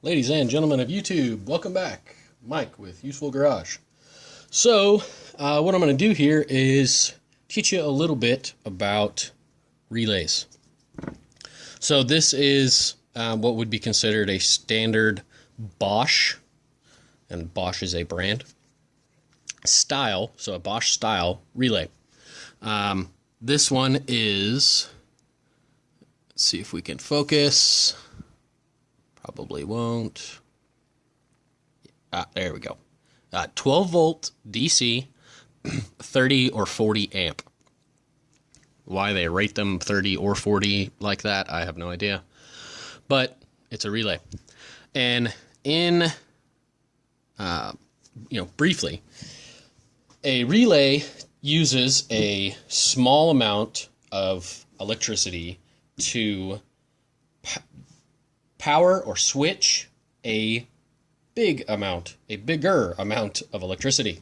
Ladies and gentlemen of YouTube, welcome back. Mike with Useful Garage. So, what I'm going to do here is teach you a little bit about relays. So this is what would be considered a standard Bosch, and Bosch is a brand, style, so a Bosch style relay. This one is, let's see if we can focus. Probably won't. There we go. 12 volt DC, 30 or 40 amp. Why they rate them 30 or 40 like that, I have no idea. But it's a relay. And in, briefly, a relay uses a small amount of electricity to power or switch a bigger amount of electricity.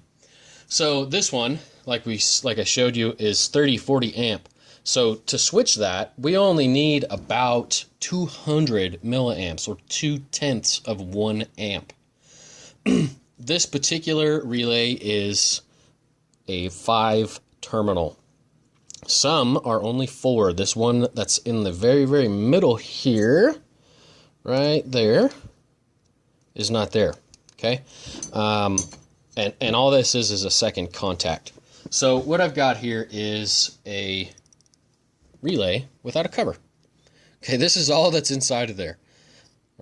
So this one, like I showed you, is 30-40 amp. So to switch that, we only need about 200 milliamps, or 0.2 of 1 amp. This particular relay is a 5-terminal. Some are only 4. This one that's in the very, very middle here, right there, is not there. Okay, and all this is a second contact. So what I've got here is a relay without a cover. Okay, this is all that's inside of there.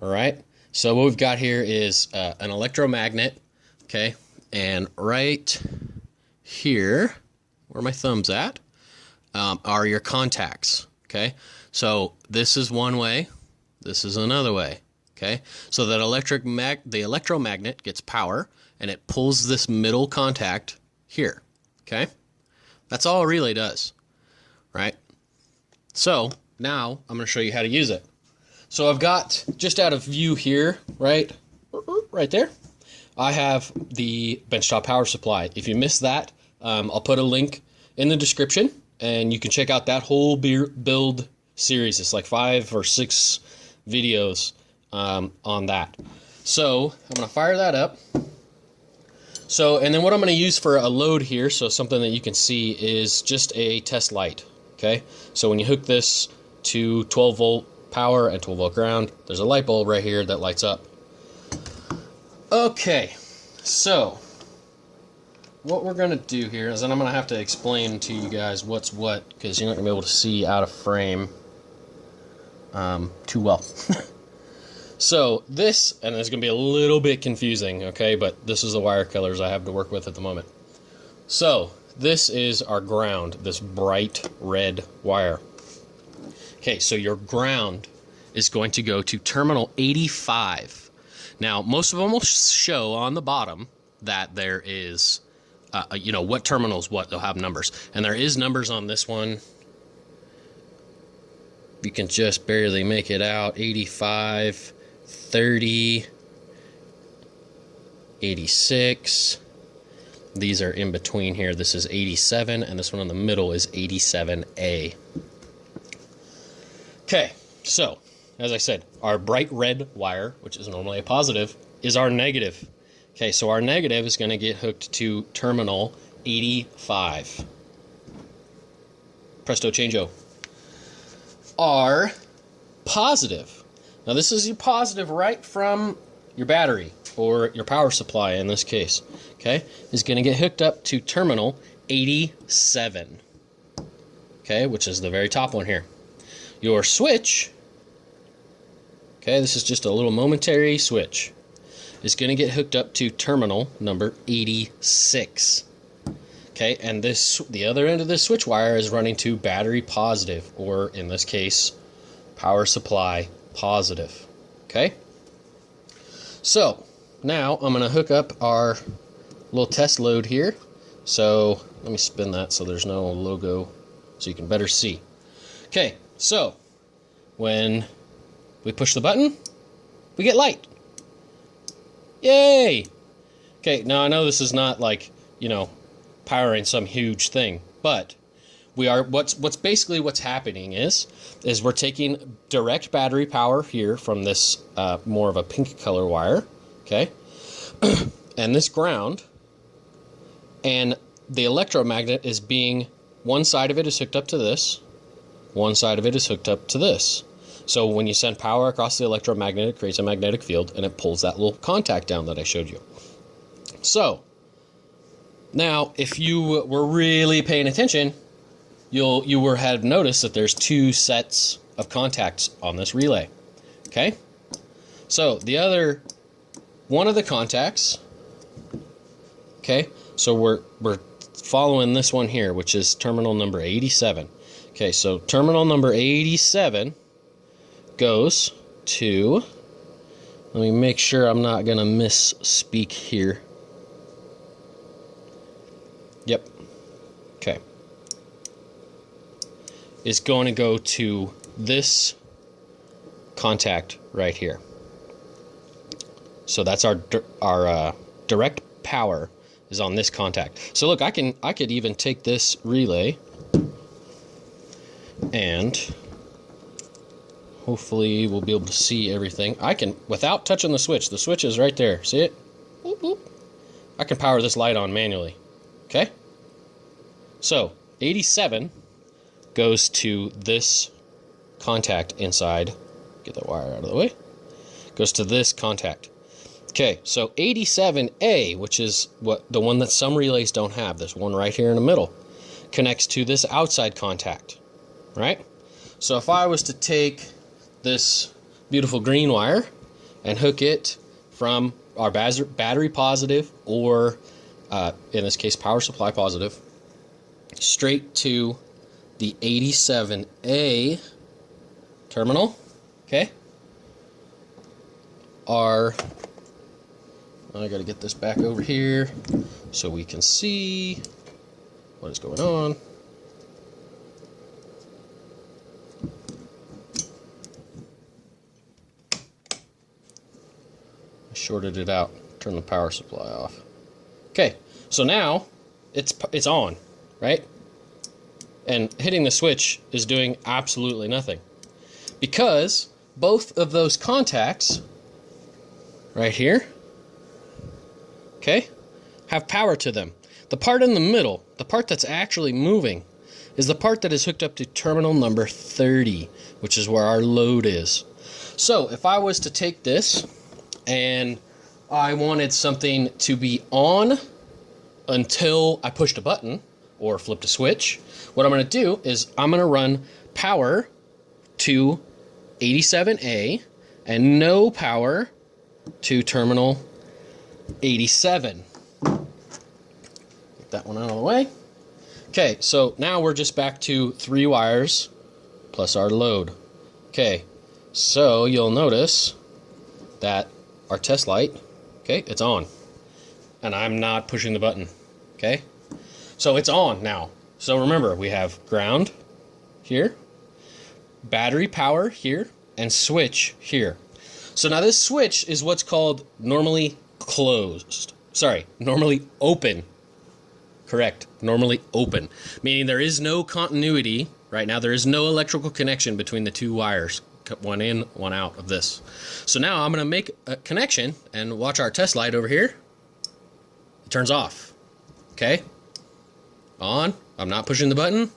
All right, so what we've got here is an electromagnet. Okay, and right here, where my thumb's at, are your contacts. Okay, so this is one way. This is another way, okay? So that the electromagnet gets power, and it pulls this middle contact here, okay? That's all a relay does, right? So now I'm going to show you how to use it. So I've got, just out of view here, right there, I have the benchtop power supply. If you missed that, I'll put a link in the description, and you can check out that whole build series. It's like 5 or 6 videos on that. So I'm going to fire that up. So, and then what I'm going to use for a load here, so something that you can see, is just a test light. Okay, so when you hook this to 12 volt power and 12 volt ground, there's a light bulb right here that lights up. Okay, so what we're going to do here is, and I'm going to have to explain to you guys what's what, because you're not going to be able to see out of frame too well. So this, and it's going to be a little bit confusing, okay, but this is the wire colors I have to work with at the moment. So this is our ground, this bright red wire. Okay, so your ground is going to go to terminal 85. Now, most of them will show on the bottom that there is, what terminals what, they'll have numbers. And there is numbers on this one. You can just barely make it out. 85, 30, 86. These are in between here. This is 87, and this one in the middle is 87A. Okay, so, as I said, our bright red wire, which is normally a positive, is our negative. Okay, so our negative is going to get hooked to terminal 85. Presto changeo. Our positive. Now this is your positive right from your battery, or your power supply in this case, okay, is going to get hooked up to terminal 87, okay, which is the very top one here. Your switch, okay, this is just a little momentary switch, is going to get hooked up to terminal number 86. Okay, and the other end of this switch wire is running to battery positive, or in this case, power supply positive. Okay, so now I'm going to hook up our little test load here. So let me spin that so there's no logo, so you can better see. Okay, so when we push the button, we get light. Yay! Okay, now I know this is not like, powering some huge thing, but what's happening is we're taking direct battery power here from this more of a pink color wire, okay, and this ground, and the electromagnet is being, one side of it is hooked up to this, one side of it is hooked up to this. So when you send power across the electromagnet, it creates a magnetic field, and it pulls that little contact down that I showed you. So now, if you were really paying attention, you had noticed that there's two sets of contacts on this relay. Okay? So one of the contacts, okay, so we're following this one here, which is terminal number 87. Okay, so terminal number 87 goes to, let me make sure I'm not going to misspeak here. Yep. Okay. Is going to go to this contact right here. So that's our direct power is on this contact. So look, I could even take this relay and hopefully we'll be able to see everything. I can, without touching the switch is right there. See it? Boop, boop. I can power this light on manually. Okay? So 87 goes to this contact inside. Get that wire out of the way. Goes to this contact. Okay, so 87A, which is the one that some relays don't have, this one right here in the middle, connects to this outside contact, right? So if I was to take this beautiful green wire and hook it from our battery positive, or in this case power supply positive, straight to the 87A terminal, okay, I gotta get this back over here so we can see what is going on. I shorted it out, turn the power supply off. Okay, so now it's on, right? And hitting the switch is doing absolutely nothing, because both of those contacts right here, okay, have power to them. The part in the middle, the part that's actually moving, is the part that is hooked up to terminal number 30, which is where our load is. So if I was to take this and I wanted something to be on until I pushed a button or flipped a switch, what I'm going to do is I'm going to run power to 87A and no power to terminal 87. Get that one out of the way. Okay, so now we're just back to 3 wires plus our load. Okay, so you'll notice that our test light, okay, it's on. And I'm not pushing the button, okay? So it's on now. So remember, we have ground here, battery power here, and switch here. So now this switch is what's called normally closed. Sorry, normally open. Correct, normally open. Meaning there is no continuity right now. There is no electrical connection between the 2 wires. One in, one out of this. So now I'm going to make a connection and watch our test light over here. It turns off. Okay? On. I'm not pushing the button.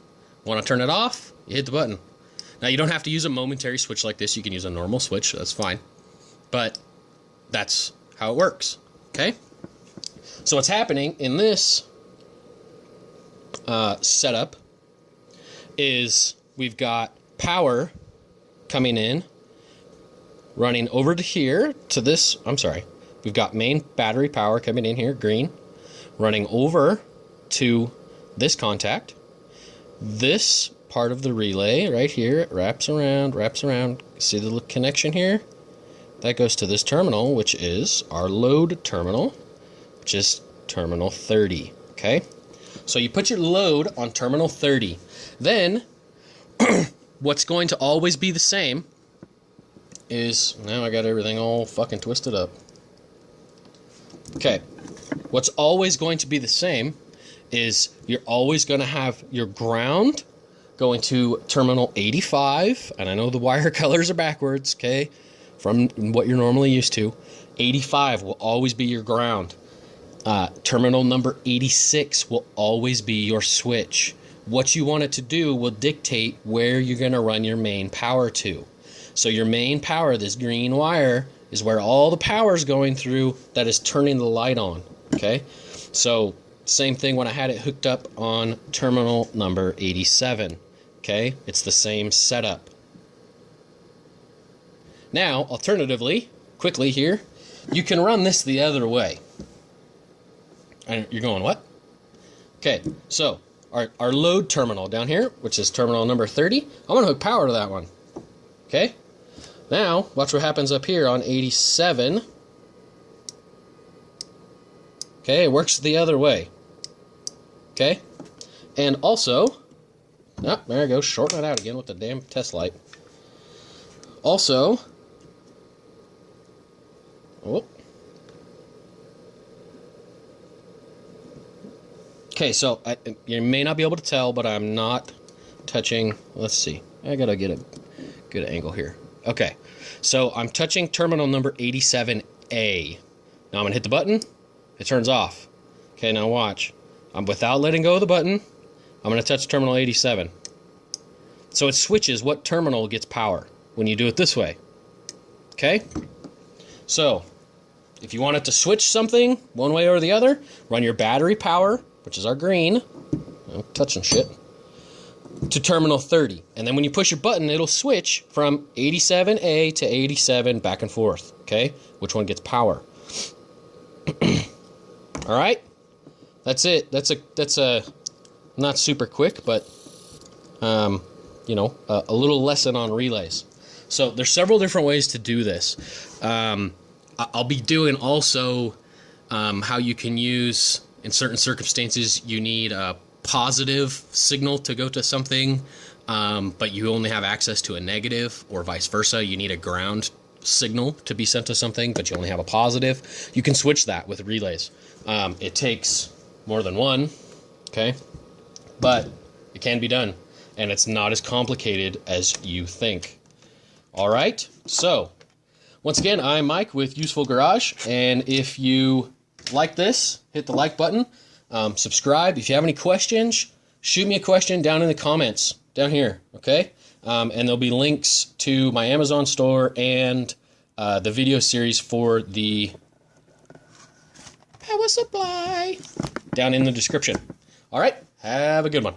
Want to turn it off? You hit the button. Now you don't have to use a momentary switch like this. You can use a normal switch. That's fine. But that's how it works. Okay? So what's happening in this setup is we've got power coming in, running over to here, to this, I'm sorry, we've got main battery power coming in here, green, running over to this contact. This part of the relay right here, it wraps around, see the connection here? That goes to this terminal, which is our load terminal, which is terminal 30, okay? So you put your load on terminal 30. Then, what's going to always be the same is, now I got everything all fucking twisted up. Okay, what's always going to be the same is you're always going to have your ground going to terminal 85, and I know the wire colors are backwards, okay, from what you're normally used to. 85 will always be your ground. Terminal number 86 will always be your switch. What you want it to do will dictate where you're going to run your main power to. So your main power, this green wire, is where all the power is going through that is turning the light on, okay? So same thing when I had it hooked up on terminal number 87, okay? It's the same setup. Now, alternatively, quickly here, you can run this the other way. And you're going, what? Okay, so our load terminal down here, which is terminal number 30, I'm going to hook power to that one. Okay? Now, watch what happens up here on 87. Okay, it works the other way. Okay? And also, there I go, shorten it out again with the damn test light. Also, okay, so you may not be able to tell, but I'm not touching. Let's see. I gotta get a good angle here. Okay, so I'm touching terminal number 87A. Now I'm gonna hit the button. It turns off. Okay, now watch. Without letting go of the button, I'm gonna touch terminal 87. So it switches what terminal gets power when you do it this way. Okay? So if you want it to switch something one way or the other, run your battery power, which is our green, I'm touching shit, to terminal 30. And then when you push your button, it'll switch from 87A to 87 back and forth. Okay? Which one gets power? All right? That's it. That's a not super quick, but you know, a little lesson on relays. So there's several different ways to do this. I'll be doing also how you can use, in certain circumstances, you need a positive signal to go to something, but you only have access to a negative, or vice versa. You need a ground signal to be sent to something, but you only have a positive. You can switch that with relays. It takes more than one, okay? But it can be done, and it's not as complicated as you think. All right, so once again, I'm Mike with Useful Garage, and if you like this, hit the like button, subscribe. If you have any questions, shoot me a question down in the comments down here, okay? And there'll be links to my Amazon store and the video series for the power supply down in the description. All right, have a good one.